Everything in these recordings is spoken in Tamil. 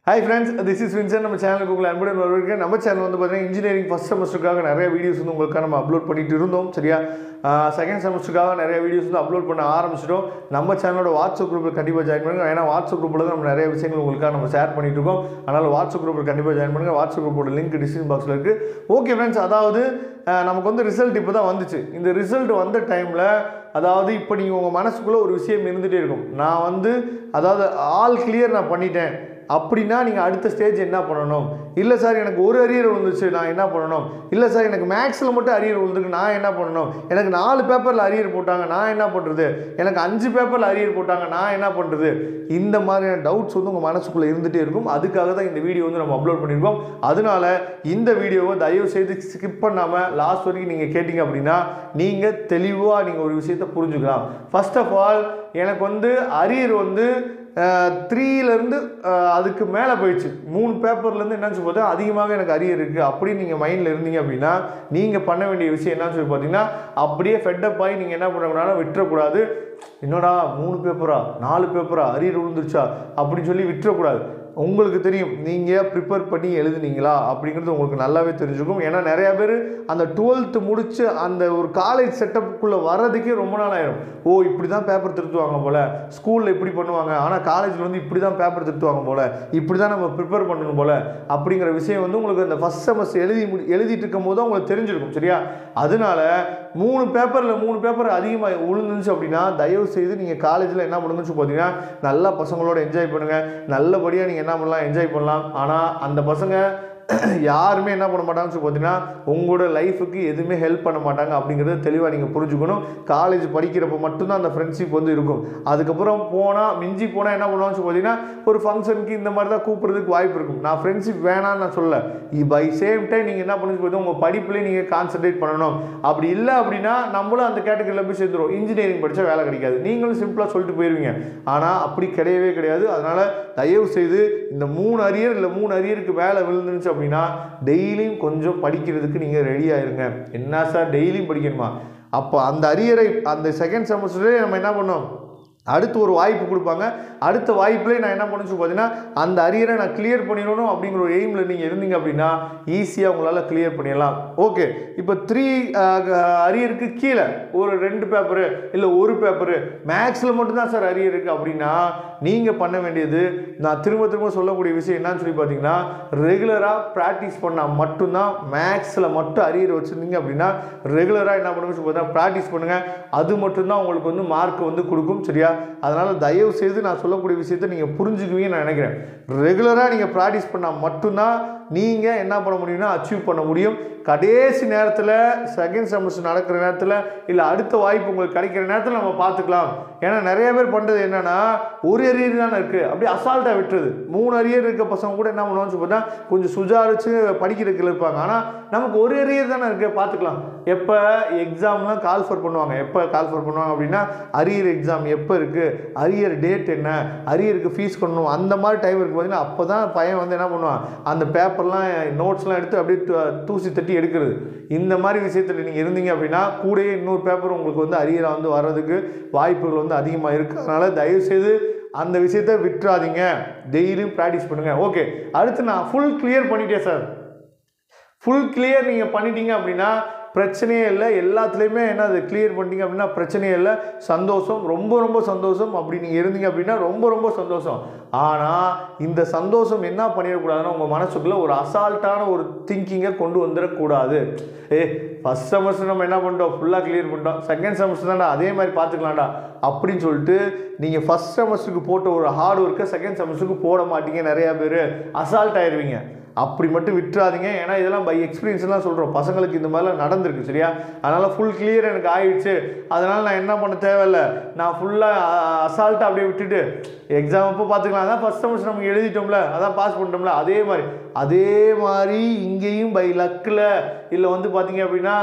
Hi friends, this is Vincent. நம்ம சேனலுக்கு உங்களை அன்புடன் வரவேற்கிறேன். நம்ம சேனல் வந்து பார்த்தீங்கன்னா இன்ஜினியரிங் ஃபர்ஸ்ட் செமஸ்டருக்காக நிறைய வீடியோஸ் வந்து உங்களுக்காக நம்ம அப்லோட் பண்ணிட்டு இருந்தோம். சரியா, செகண்ட் செமஸ்டருக்காக நிறைய வீடியோஸ் வந்து அப்லோட் பண்ண ஆரம்பிச்சிட்டோம். நம்ம சேனலோட வாட்ஸ்அப் குரூப்பில் கண்டிப்பாக ஜாயின் பண்ணுங்க. ஏன்னா வாட்ஸ்அப் குரூப்பில் தான் நம்ம நிறைய விஷயங்கள் உங்களுக்காக நம்ம ஷேர் பண்ணிட்டு இருக்கோம். அதனால் வாட்ஸ்அப் குரூப்பில் கண்டிப்பாக ஜாயின் பண்ணுங்க. வாட்ஸ்அப் குரூப்போட லிங்க் டிஸ்கிரிப்ஷன் பாக்ஸில் இருக்குது. ஓகே ஃப்ரெண்ட்ஸ், அதாவது நமக்கு வந்து ரிசல்ட் இப்போ தான் வந்துச்சு. இந்த ரிசல்ட் வந்த டைமில் அதாவது இப்போ நீங்கள் உங்கள் மனசுக்குள்ளே ஒரு விஷயம் இருந்துகிட்டே இருக்கும். நான் வந்து அதாவது ஆல் கிளியர் நான் பண்ணிட்டேன் அப்படின்னா நீங்கள் அடுத்த ஸ்டேஜ் என்ன பண்ணணும்? இல்லை சார் எனக்கு ஒரு அரியர் விழுந்துச்சு, நான் என்ன பண்ணணும்? இல்லை சார் எனக்கு மேக்ஸில் மட்டும் அரியர் விழுந்துருக்கு, நான் என்ன பண்ணணும்? எனக்கு 4 பேப்பரில் அரியர் போட்டாங்க, நான் என்ன பண்ணுறது? எனக்கு 5 பேப்பரில் அரியர் போட்டாங்க, நான் என்ன பண்ணுறது? இந்த மாதிரியான டவுட்ஸ் வந்து உங்கள் மனசுக்குள்ளே இருந்துகிட்டே இருக்கும். அதுக்காக தான் இந்த வீடியோ வந்து நம்ம அப்லோட் பண்ணியிருக்கோம். அதனால இந்த வீடியோவை தயவு செய்து ஸ்கிப் பண்ணாமல் லாஸ்ட் வரைக்கும் நீங்கள் கேட்டிங்க அப்படின்னா நீங்கள் தெளிவாக நீங்கள் ஒரு விஷயத்தை புரிஞ்சுக்கலாம். ஃபர்ஸ்ட் ஆஃப் ஆல், எனக்கு வந்து அரியர் வந்து 3லேருந்து அதுக்கு மேலே போயிடுச்சு. 3 பேப்பர்லேருந்து என்னன்னு சொல்லி பார்த்தா அதிகமாக எனக்கு அரியர் இருக்குது அப்படின்னு நீங்கள் மைண்டில் இருந்தீங்க அப்படின்னா நீங்கள் பண்ண வேண்டிய விஷயம் என்னன்னு சொல்லி பார்த்தீங்கன்னா அப்படியே ஃபெட்டப் ஆகி நீங்கள் என்ன பண்ணக்கூடாதுன்னா விட்டுறக்கூடாது. என்னடா 3 பேப்பரா 4 பேப்பரா அரியர் விழுந்துருச்சா அப்படின்னு சொல்லி விட்டுறக்கூடாது. உங்களுக்கு தெரியும் நீங்கள் ப்ரிப்பேர் பண்ணி எழுதுனீங்களா அப்படிங்கிறது உங்களுக்கு நல்லாவே தெரிஞ்சுக்கும். ஏன்னா நிறையா பேர் அந்த 12th முடித்து அந்த ஒரு காலேஜ் செட்டப்புக்குள்ளே வர்றதுக்கே ரொம்ப நாள் ஆயிடும். ஓ இப்படி தான் பேப்பர் திருத்துவாங்க போல், ஸ்கூலில் இப்படி பண்ணுவாங்க, ஆனால் காலேஜில் வந்து இப்படி தான் பேப்பர் திருத்துவாங்க போல், இப்படி தான் நம்ம ப்ரிப்பேர் பண்ணணும் போல் அப்படிங்கிற விஷயம் வந்து உங்களுக்கு அந்த ஃபஸ்ட் செமஸ்டர் எழுதிட்டு இருக்கும் போது தான் உங்களுக்கு தெரிஞ்சிருக்கும். சரியா, அதனால 3 பேப்பர் அதிகமாக விழுந்துச்சு அப்படின்னா தயவு செய்து நீங்கள் காலேஜில் என்ன பண்ணுங்கன்னு பார்த்தீங்கன்னா நல்லா பசங்களோட என்ஜாய் பண்ணுங்கள். நல்லபடியாக நீங்கள் என்ன பண்ணலாம், என்ஜாய் பண்ணலாம். ஆனால் அந்த பசங்க யாருமே என்ன பண்ண மாட்டாங்கன்னு சொல்லி பார்த்தீங்கன்னா உங்களோட லைஃபுக்கு எதுவுமே ஹெல்ப் பண்ண மாட்டாங்க அப்படிங்கிறத தெளிவாக நீங்கள் புரிஞ்சுக்கணும். காலேஜ் படிக்கிறப்ப மட்டும்தான் அந்த ஃப்ரெண்ட்ஷிப் வந்து இருக்கும். அதுக்கப்புறம் மிஞ்சி போனால் என்ன பண்ணுவான்னு சொல்லி பார்த்தீங்கன்னா ஒரு ஃபங்க்ஷனுக்கு இந்த மாதிரி தான் கூப்பிட்றதுக்கு வாய்ப்பு இருக்கும். நான் ஃப்ரெண்ட்ஷிப் வேணான்னு நான் சொல்ல, பை சேம் டைம் நீங்கள் என்ன பண்ணி பார்த்தீங்கன்னா உங்கள் படிப்புலேயே நீங்கள் கான்சன்ட்ரேட் பண்ணணும். அப்படி இல்லை அப்படின்னா நம்மளும் அந்த கேட்டகரியில் போய் சேர்ந்துடும். இன்ஜினியரிங் படித்தா வேலை கிடைக்காது, நீங்களும் சிம்பிளாக சொல்லிட்டு போயிடுவீங்க. ஆனால் அப்படி கிடையவே கிடையாது. அதனால் தயவு செய்து இந்த 3 அரியர் இல்லை 3 அரியருக்கு வேலை விழுந்துருச்சு அப்படின்னா டெய்லியும் கொஞ்சம் படிக்கிறதுக்கு நீங்கள் ரெடி ஆயிருங்க. என்ன சார் டெய்லியும் படிக்கணுமா? அப்போ அந்த அரியரை அந்த செகண்ட் செமஸ்டர்லேயே நம்ம என்ன பண்ணோம், அடுத்து ஒரு வாய்ப்பு கொடுப்பாங்க. அடுத்த வாய்ப்புலேயே நான் என்ன பண்ணுச்சு பார்த்தீங்கன்னா அந்த அரியரை நான் கிளியர் பண்ணிடணும் அப்படிங்கிற ஒரு எய்மில் நீங்கள் இருந்தீங்க அப்படின்னா ஈஸியாக உங்களால் கிளியர் பண்ணிடலாம். ஓகே, இப்போ 3 அரியருக்கு கீழே ஒரு 2 பேப்பரு இல்லை 1 பேப்பரு மேக்ஸில் மட்டும்தான் சார் அரியர் இருக்குது அப்படின்னா நீங்கள் பண்ண வேண்டியது, நான் திரும்ப சொல்லக்கூடிய விஷயம் என்னன்னு சொல்லி பார்த்தீங்கன்னா ரெகுலராக ப்ராக்டிஸ் பண்ணால் மட்டும்தான். மேக்ஸில் மட்டும் அரியர் வச்சுருந்தீங்க அப்படின்னா ரெகுலராக என்ன பண்ணுங்க பார்த்தீங்கன்னா ப்ராக்டிஸ் பண்ணுங்கள். அது மட்டும்தான் உங்களுக்கு வந்து மார்க் வந்து கொடுக்கும். சரியா, அதனால் தயவு செய்து நான் சொல்லக்கூடிய விஷயத்தை நீங்கள் புரிஞ்சுக்குவீங்கன்னு நான் நினைக்கிறேன். ரெகுலராக நீங்கள் ப்ராக்டிஸ் பண்ணால் மட்டும்தான் நீங்கள் என்ன பண்ண முடியும்னா அச்சீவ் பண்ண முடியும். கடைசி நேரத்தில் செகண்ட் செமஸ்டர் நடக்கிற நேரத்தில் இல்லை அடுத்த வாய்ப்பு உங்களுக்கு கிடைக்கிற நேரத்தில் நம்ம பார்த்துக்கலாம். ஏன்னா நிறைய பேர் பண்ணுறது என்னென்னா ஒரு அரியர் தானே இருக்குது அப்படியே அசால்ட்டாக விட்டுருது. 3 அரியர் இருக்க பசங்க கூட என்ன பண்ணுவான்னு சொல்லி பார்த்தா கொஞ்சம் சுஜாரிச்சு படிக்கிறதுக்கு இருப்பாங்க. ஆனால் நமக்கு ஒரு அரியர் தானே இருக்குது பார்த்துக்கலாம். எப்போ எக்ஸாம்லாம் கால்ஃபர் பண்ணுவாங்க, எப்போ கால்ஃபர் பண்ணுவாங்க அப்படின்னா அரியர் எக்ஸாம் எப்போ இருக்குது, அரியர் டேட் என்ன, அரியருக்கு ஃபீஸ் பண்ணணும், அந்த மாதிரி டைம் இருக்குது பார்த்தீங்கன்னா அப்போ தான் பையன் வந்து என்ன பண்ணுவான் அந்த பேப்பர்லாம் நோட்ஸ்லாம் எடுத்து அப்படியே தூசி தட்டி எடுக்கிறது. இந்த மாதிரி விஷயத்தில் நீங்கள் இருந்தீங்க அப்படின்னா கூடயே இன்னொரு பேப்பர் உங்களுக்கு வந்து அரியராக வந்து வர்றதுக்கு வாய்ப்புகள் வந்து அதிகமாக இருக்குது. அதனால் தயவுசெய்து அந்த விஷயத்தை விட்டுறாதீங்க, டெய்லியும் ப்ராக்டிஸ் பண்ணுங்கள். ஓகே, அடுத்து நான் ஃபுல் கிளியர் பண்ணிட்டேன் சார். ஃபுல் கிளியர் நீங்கள் பண்ணிட்டீங்க அப்படின்னா பிரச்சனையே இல்லை. எல்லாத்துலேயுமே என்ன அது கிளியர் பண்ணிட்டீங்க அப்படின்னா பிரச்சனையே இல்லை, சந்தோஷம், ரொம்ப சந்தோஷம். அப்படி நீங்கள் இருந்தீங்க அப்படின்னா ரொம்ப சந்தோஷம். ஆனால் இந்த சந்தோஷம் என்ன பண்ணிடக்கூடாதுன்னா உங்கள் மனசுக்குள்ளே ஒரு அசால்ட்டான ஒரு திங்கிங்கை கொண்டு வந்துடக்கூடாது. ஃபஸ்ட் செமஸ்டர் நம்ம என்ன பண்ணிட்டோம், ஃபுல்லாக கிளியர் பண்ணிட்டோம், செகண்ட் செமஸ்டர் தான்டா அதே மாதிரி பார்த்துக்கலாம்டா அப்படின்னு சொல்லிட்டு நீங்கள் ஃபஸ்ட் செமஸ்டருக்கு போட்ட ஒரு ஹார்ட் ஒர்க்கை செகண்ட் செமஸ்டருக்கு போட மாட்டீங்க. நிறையா பேர் அசால்ட் ஆயிடுவீங்க. அப்படி மட்டும் விட்டுறாதீங்க. ஏன்னா இதெல்லாம் பை எக்ஸ்பீரியன்ஸ்லாம் சொல்கிறோம், பசங்களுக்கு இந்த மாதிரிலாம் நடந்திருக்கு. சரியா, அதனால் ஃபுல் கிளியர் எனக்கு ஆகிடுச்சு, அதனால் நான் என்ன பண்ண தேவையில்லை, நான் ஃபுல்லாக அசால்ட்டாக அப்படியே விட்டுட்டு எக்ஸாம் அப்போ பார்த்துக்கலாம், அதான் ஃபஸ்ட் செமஸ்டர் நமக்கு எழுதிட்டோம்ல, அதான் பாஸ் பண்ணிட்டோம்ல, அதே மாதிரி இங்கேயும் பை லக்கில் இல்லை வந்து பார்த்தீங்க அப்படின்னா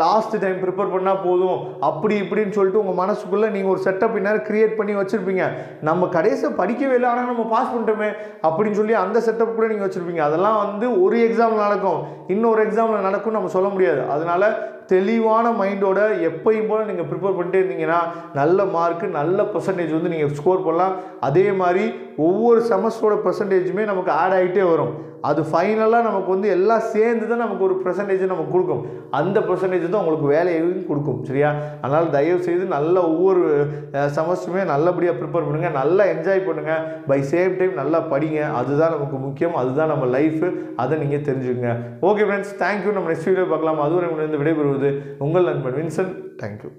லாஸ்ட் டைம் ப்ரிப்பேர் பண்ணால் போதும் அப்படி இப்படின்னு சொல்லிட்டு உங்கள் மனசுக்குள்ளே நீங்கள் ஒரு செட்டப் இந்நேரம் க்ரியேட் பண்ணி வச்சுருப்பீங்க. நம்ம கடைசியாக படிக்கவே இல்லை ஆனால் நம்ம பாஸ் பண்ணிட்டோமே அப்படின்னு சொல்லி அந்த செட்டப் கூட நீங்கள் வச்சுருப்பீங்க. அதெல்லாம் வந்து ஒரு எக்ஸாமில் நடக்கும், இன்னொரு எக்ஸாமில் நடக்கும்னு நம்ம சொல்ல முடியாது. அதனால் தெளிவான மைண்டோட எப்பயும் போல நீங்கள் ப்ரிப்பேர் பண்ணிட்டே இருந்தீங்கன்னா நல்ல மார்க்கு நல்ல பர்சன்டேஜ் வந்து நீங்கள் ஸ்கோர் பண்ணலாம். அதே மாதிரி ஒவ்வொரு செமஸ்டரோட பெர்சன்டேஜுமே நமக்கு ஆட் ஆகிட்டே வரும். அது ஃபைனலாக நமக்கு வந்து எல்லாம் சேர்ந்து தான் நமக்கு ஒரு பெர்சன்டேஜ் நமக்கு கொடுக்கும். அந்த பெர்சன்டேஜ் தான் உங்களுக்கு வேலையையும் கொடுக்கும். சரியா? அதனால் தயவுசெய்து நல்ல ஒவ்வொரு செமஸ்டருமே நல்லபடியாக ப்ரிப்பேர் பண்ணுங்கள், நல்லா என்ஜாய் பண்ணுங்கள், பை சேம் டைம் நல்லா படிங்க. அதுதான் நமக்கு முக்கியம், அதுதான் நம்ம லைஃபு. அதை நீங்கள் தெரிஞ்சுக்கங்க. Okay friends, thank you. நம்ம நெக்ஸ்ட் வீடியோ பார்க்கலாம். அதுவரை இந்த விடைபெறுவது உங்கள் நண்பன் வின்சென்ட். தேங்க்யூ.